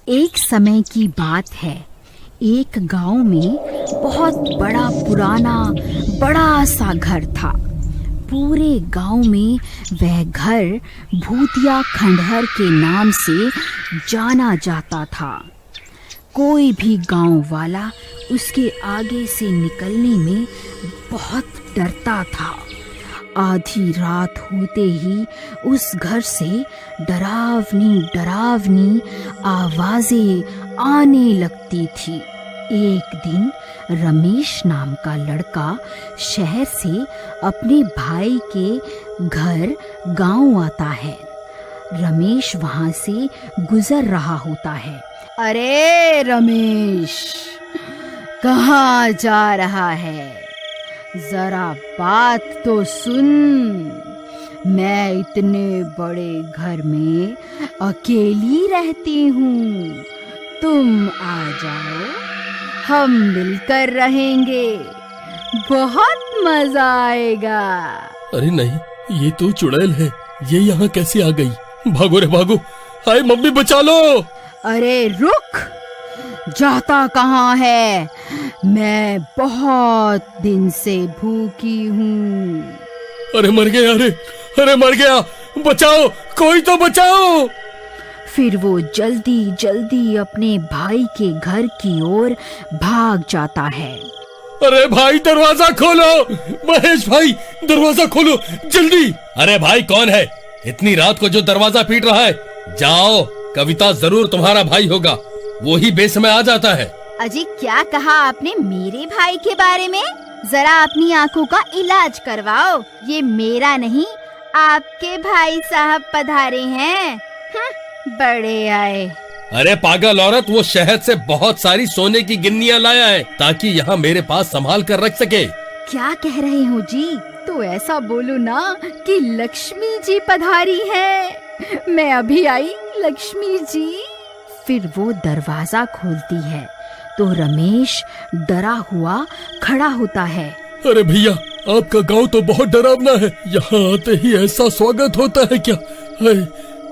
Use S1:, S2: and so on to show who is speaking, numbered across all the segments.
S1: एक समय की बात है। एक गांव में बहुत बड़ा पुराना बड़ा सा घर था। पूरे गांव में वह घर भूतिया खंडहर के नाम से जाना जाता था। कोई भी गांव वाला उसके आगे से निकलने में बहुत डरता था। आधी रात होते ही उस घर से डरावनी डरावनी आवाजें आने लगती थी। एक दिन रमेश नाम का लड़का शहर से अपने भाई के घर गांव आता है। रमेश वहां से गुजर रहा होता है। अरे रमेश, कहाँ जा रहा है? जरा बात तो सुन। मैं इतने बड़े घर में अकेली रहती हूँ। तुम आ जाओ, हम मिलकर रहेंगे, बहुत मजा आएगा।
S2: अरे नहीं, ये तो चुड़ैल है। ये यहाँ कैसे आ गई? भागो रे भागो! हाय मम्मी, बचा लो!
S1: अरे रुक, जाता कहाँ है? मैं बहुत दिन से भूखी हूँ।
S2: अरे मर गया! अरे मर गया! बचाओ, कोई तो बचाओ!
S1: फिर वो जल्दी जल्दी अपने भाई के घर की ओर भाग जाता है।
S2: अरे भाई, दरवाजा खोलो! महेश भाई, दरवाजा खोलो जल्दी! अरे भाई, कौन है इतनी रात को जो दरवाजा पीट रहा है? जाओ, कविता जरूर तुम्हारा भाई होगा, वो ही बेसमय आ जाता है।
S1: अजी, क्या कहा आपने मेरे भाई के बारे में? जरा अपनी आंखों का इलाज करवाओ। ये मेरा नहीं, आपके भाई साहब पधारे हैं। बड़े आए।
S2: अरे पागल औरत, वो शहर से बहुत सारी सोने की गिन्नियां लाया है ताकि यहाँ मेरे पास संभाल कर रख सके।
S1: क्या कह रहे हो जी? तो ऐसा बोलो ना कि लक्ष्मी जी पधारी है। मैं अभी आई लक्ष्मी जी। फिर वो दरवाजा खोलती है तो रमेश डरा हुआ खड़ा होता है।
S2: अरे भैया, आपका गांव तो बहुत डरावना है। यहाँ आते ही ऐसा स्वागत होता है क्या?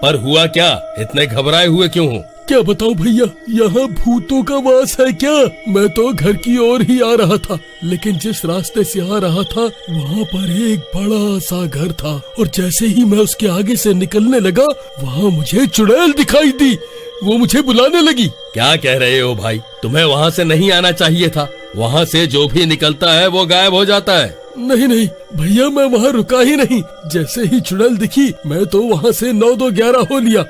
S2: पर हुआ क्या? इतने घबराए हुए क्यों हो? क्या बताऊं भैया, यहाँ भूतों का वास है क्या? मैं तो घर की ओर ही आ रहा था, लेकिन जिस रास्ते से आ रहा था वहाँ पर एक बड़ा सा घर था, और जैसे ही मैं उसके आगे से निकलने लगा वहाँ मुझे चुड़ैल दिखाई दी। वो मुझे बुलाने लगी। क्या कह रहे हो भाई? तुम्हें वहाँ से नहीं आना चाहिए था। वहाँ से जो भी निकलता है वो गायब हो जाता है। नहीं भैया, मैं वहाँ रुका ही नहीं। जैसे ही चुड़ैल दिखी मैं तो वहाँ से 9-2-11 हो लिया।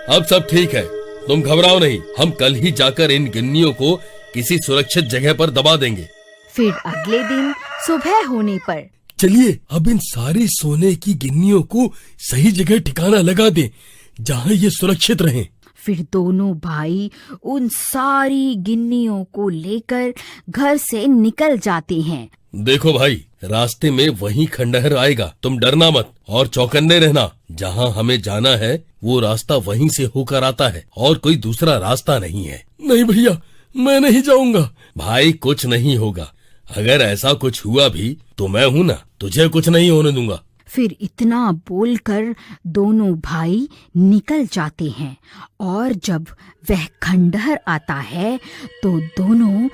S2: अब सब ठीक है, तुम घबराओ नहीं। हम कल ही जाकर इन गिन्नियों को किसी सुरक्षित जगह पर दबा देंगे।
S1: फिर अगले दिन सुबह होने पर
S2: चलिए अब इन सारी सोने की गिन्नियों को सही जगह ठिकाना लगा दें, जहाँ ये सुरक्षित रहें।
S1: फिर दोनों भाई उन सारी गिन्नियों को लेकर घर से निकल जाते हैं।
S2: देखो भाई, रास्ते में वही खंडहर आएगा, तुम डरना मत और चौकन्ने रहना। जहाँ हमें जाना है वो रास्ता वहीं से होकर आता है और कोई दूसरा रास्ता नहीं है। नहीं भैया, मैं नहीं जाऊंगा। भाई, कुछ नहीं होगा। अगर ऐसा कुछ हुआ भी तो मैं हूँ ना, तुझे कुछ नहीं होने दूंगा।
S1: फिर इतना बोलकर दोनों भाई निकल जाते हैं, और जब वह खंडहर आता है तो दोनों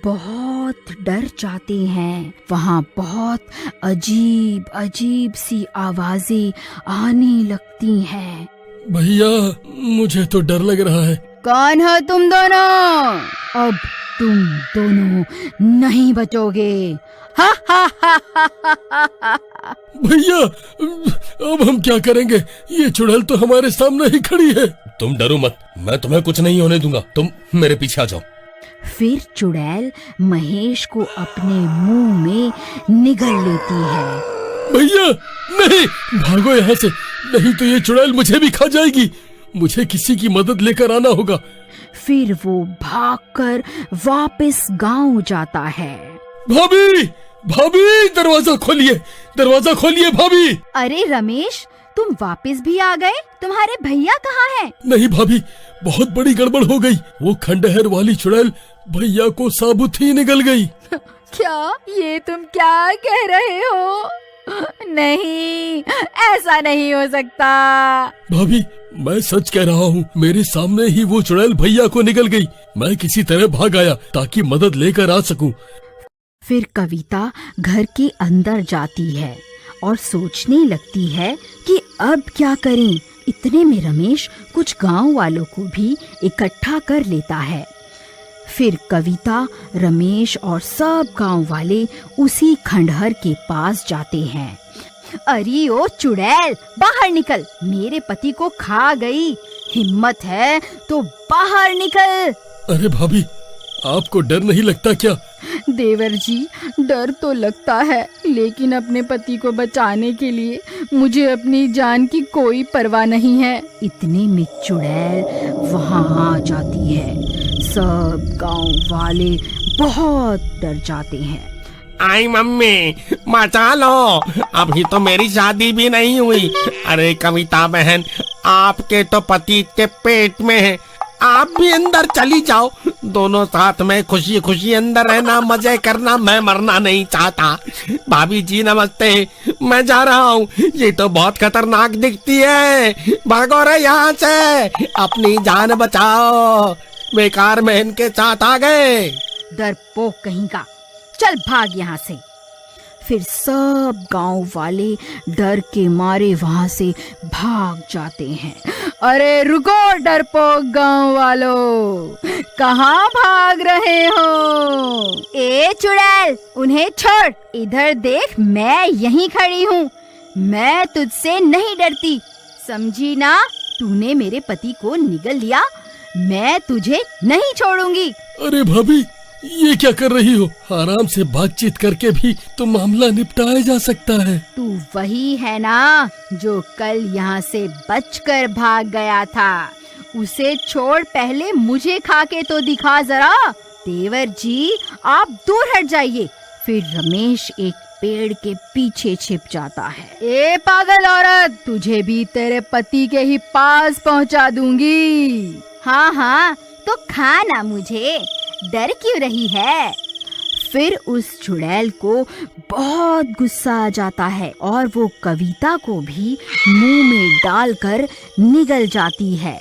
S1: बहुत डर जाते हैं। वहाँ बहुत अजीब अजीब सी आवाजें आने लगती हैं। भैया, मुझे तो डर लग रहा है। कौन हो तुम दोनों? अब तुम दोनों नहीं बचोगे। हा हा हा हा हा हा। भैया, अब हम क्या करेंगे? ये चुड़ैल तो हमारे सामने ही खड़ी है। तुम डरो मत, मैं तुम्हें कुछ नहीं होने दूंगा। तुम मेरे पीछे आ जाओ। फिर चुड़ैल महेश को अपने मुंह में निगल लेती है। भैया नहीं, भागो यहाँ से, नहीं तो ये चुड़ैल मुझे भी खा जाएगी। मुझे किसी की मदद लेकर आना होगा। फिर वो भागकर वापस गांव जाता है। भाभी, दरवाजा खोलिए भाभी। अरे रमेश, तुम वापस भी आ गए? तुम्हारे भैया कहाँ हैं?
S2: नहीं भाभी, बहुत बड़ी गड़बड़ हो गई। वो खंडहर वाली चुड़ैल भैया को साबुत ही निगल गई।
S1: क्या? ये तुम क्या कह रहे हो? नहीं, ऐसा नहीं हो सकता।
S2: भाभी, मैं सच कह रहा हूँ, मेरे सामने ही वो चुड़ैल भैया को निकल गई। मैं किसी तरह भाग आया ताकि मदद लेकर आ सकूं।
S1: फिर कविता घर के अंदर जाती है और सोचने लगती है कि अब क्या करें। इतने में रमेश कुछ गांव वालों को भी इकट्ठा कर लेता है। फिर कविता, रमेश और सब गांव वाले उसी खंडहर के पास जाते हैं। अरे ओ चुड़ैल, बाहर निकल, मेरे पति को खा गई। हिम्मत है तो बाहर निकल।
S2: अरे भाभी, आपको डर नहीं लगता क्या?
S1: देवर जी, डर तो लगता है, लेकिन अपने पति को बचाने के लिए मुझे अपनी जान की कोई परवाह नहीं है। इतने में चुड़ैल वहाँ आ जाती है। सब गांव वाले बहुत डर जाते हैं।
S3: आई मम्मी, मचा लो, अभी तो मेरी शादी भी नहीं हुई। अरे कविता बहन, आपके तो पति के पेट में है, आप भी अंदर चली जाओ। दोनों साथ में खुशी खुशी अंदर रहना, मजे करना। मैं मरना नहीं चाहता। भाभी जी नमस्ते, मैं जा रहा हूँ। ये तो बहुत खतरनाक दिखती है, भागो रे यहाँ से, अपनी जान बचाओ। बेकार में इनके साथ आ गए।
S1: डरपोक कहीं का, चल भाग यहाँ से। फिर सब गांव वाले डर के मारे वहां से भाग जाते हैं। अरे रुको डरपोक गांव वालों, कहाँ भाग रहे हो? ए चुड़ैल, उन्हें छोड़, इधर देख, मैं यहीं खड़ी हूँ। मैं तुझसे नहीं डरती, समझी ना? तूने मेरे पति को निगल लिया, मैं तुझे नहीं छोड़ूंगी।
S2: अरे भाभी, ये क्या कर रही हो? आराम से बातचीत करके भी तो मामला निपटाया जा सकता है।
S1: तू वही है ना जो कल यहाँ से बचकर भाग गया था। उसे छोड़, पहले मुझे खा के तो दिखा जरा। देवर जी, आप दूर हट जाइए। फिर रमेश एक पेड़ के पीछे छिप जाता है। ए पागल औरत, तुझे भी तेरे पति के ही पास पहुँचा दूंगी। हाँ हाँ, तो खा ना मुझे, डर क्यों रही है? फिर उस चुड़ैल को बहुत गुस्सा आ जाता है और वो कविता को भी मुंह में डालकर निगल जाती है।